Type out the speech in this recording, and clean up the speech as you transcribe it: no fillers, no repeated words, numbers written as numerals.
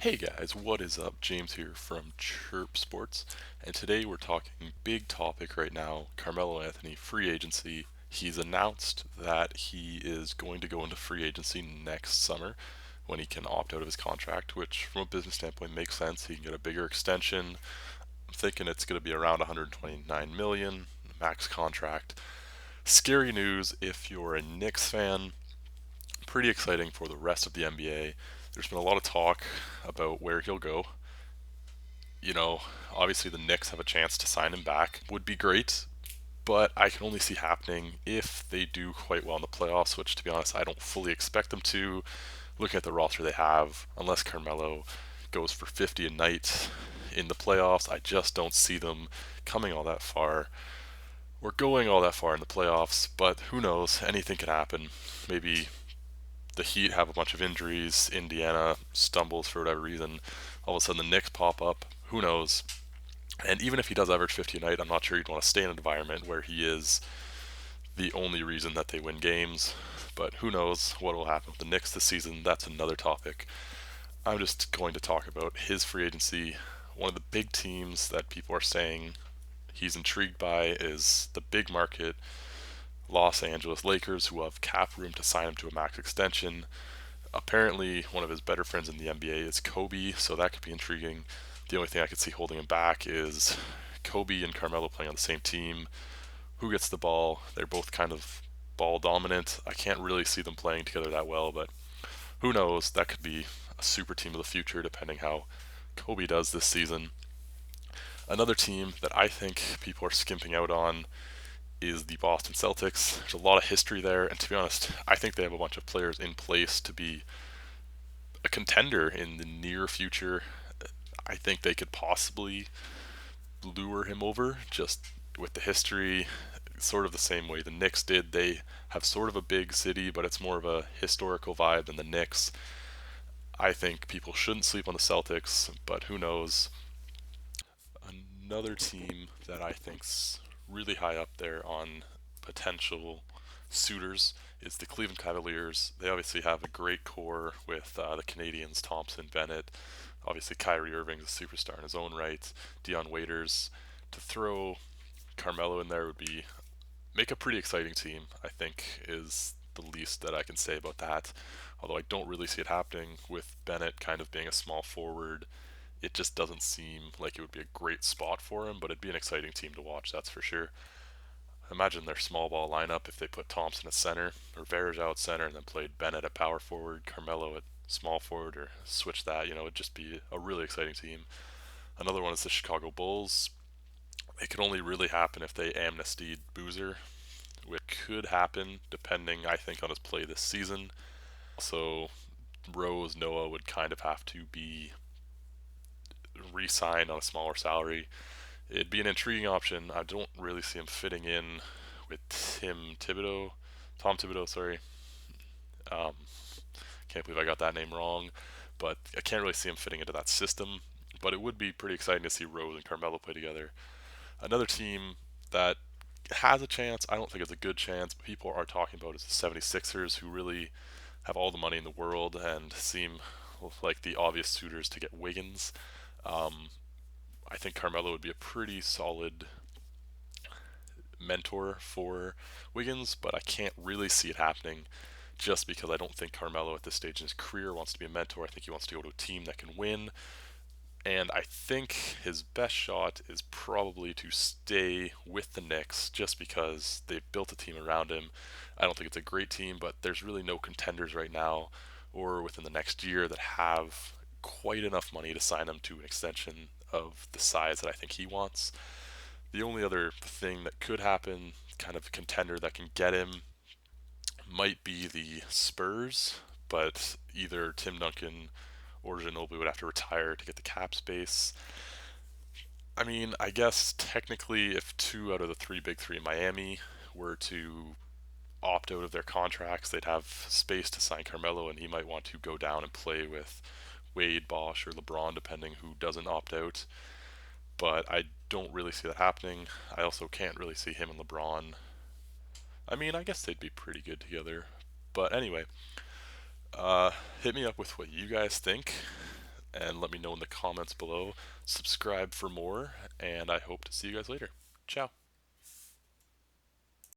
Hey guys, what is up? James here from Chirp Sports, and today we're talking big topic right now, Carmelo Anthony free agency. He's announced that he is going to go into free agency next summer when he can opt out of his contract, which from a business standpoint makes sense. He can get a bigger extension. I'm thinking it's going to be around 129 million max contract. Scary news if you're a Knicks fan. Pretty exciting for the rest of the NBA. There's been a lot of talk about where he'll go. You know, obviously the Knicks have a chance to sign him back. Would be great, but I can only see happening if they do quite well in the playoffs, which to be honest, I don't fully expect them to. Looking at the roster they have, unless Carmelo goes for 50 a night in the playoffs, I just don't see them coming all that far. We're going all that far in the playoffs, but who knows? Anything can happen. Maybe the Heat have a bunch of injuries. Indiana stumbles for whatever reason. All of a sudden, the Knicks pop up. Who knows? And even if he does average 50 a night, I'm not sure he'd want to stay in an environment where he is the only reason that they win games. But who knows what will happen with the Knicks this season? That's another topic. I'm just going to talk about his free agency. One of the big teams that people are saying he's intrigued by is the big market Los Angeles Lakers, who have cap room to sign him to a max extension. Apparently, one of his better friends in the NBA is Kobe, so that could be intriguing. The only thing I could see holding him back is Kobe and Carmelo playing on the same team. Who gets the ball? They're both kind of ball dominant. I can't really see them playing together that well, but who knows? That could be a super team of the future, depending how Kobe does this season. Another team that I think people are skimping out on is the Boston Celtics. There's a lot of history there, and to be honest, I think they have a bunch of players in place to be a contender in the near future. I think they could possibly lure him over just with the history, sort of the same way the Knicks did. They have sort of a big city, but it's more of a historical vibe than the Knicks. I think people shouldn't sleep on the Celtics, but who knows? Another team that I think's really high up there on potential suitors is the Cleveland Cavaliers. They obviously have a great core with the Canadians, Thompson, Bennett. Obviously, Kyrie Irving's a superstar in his own right. Dion Waiters. To throw Carmelo in there would be make a pretty exciting team. I think is the least that I can say about that. Although I don't really see it happening with Bennett kind of being a small forward. It just doesn't seem like it would be a great spot for him, but it'd be an exciting team to watch, that's for sure. Imagine their small ball lineup if they put Thompson at center or Varejao at center and then played Bennett at power forward, Carmelo at small forward, or switch that. It'd just be a really exciting team. Another one is the Chicago Bulls. It could only really happen if they amnestied Boozer, which could happen depending, I think, on his play this season. Also, Rose Noah would kind of have to be re-signed on a smaller salary. It'd be an intriguing option. I don't really see him fitting in with Tom Thibodeau. Sorry, um, can't believe I got that name wrong, but I can't really see him fitting into that system. But it would be pretty exciting to see Rose and Carmelo play together. Another team that has a chance, I don't think it's a good chance, but people are talking about is the 76ers, who really have all the money in the world and seem like the obvious suitors to get Wiggins. Um, I think Carmelo would be a pretty solid mentor for Wiggins, but I can't really see it happening just because I don't think Carmelo at this stage in his career wants to be a mentor. I think he wants to go to a team that can win. And I think his best shot is probably to stay with the Knicks just because they've built a team around him. I don't think it's a great team, but there's really no contenders right now or within the next year that have quite enough money to sign him to an extension of the size that I think he wants. The only other thing that could happen, kind of contender that can get him, might be the Spurs, but either Tim Duncan or Ginobili would have to retire to get the cap space. I mean, I guess technically, if two out of the three big three in Miami were to opt out of their contracts, they'd have space to sign Carmelo, and he might want to go down and play with Wade, Bosch, or LeBron, depending who doesn't opt out. But I don't really see that happening. I also can't really see him and LeBron. I mean, I guess they'd be pretty good together. But anyway, uh, hit me up with what you guys think. and let me know in the comments below. Subscribe for more, and I hope to see you guys later. Ciao.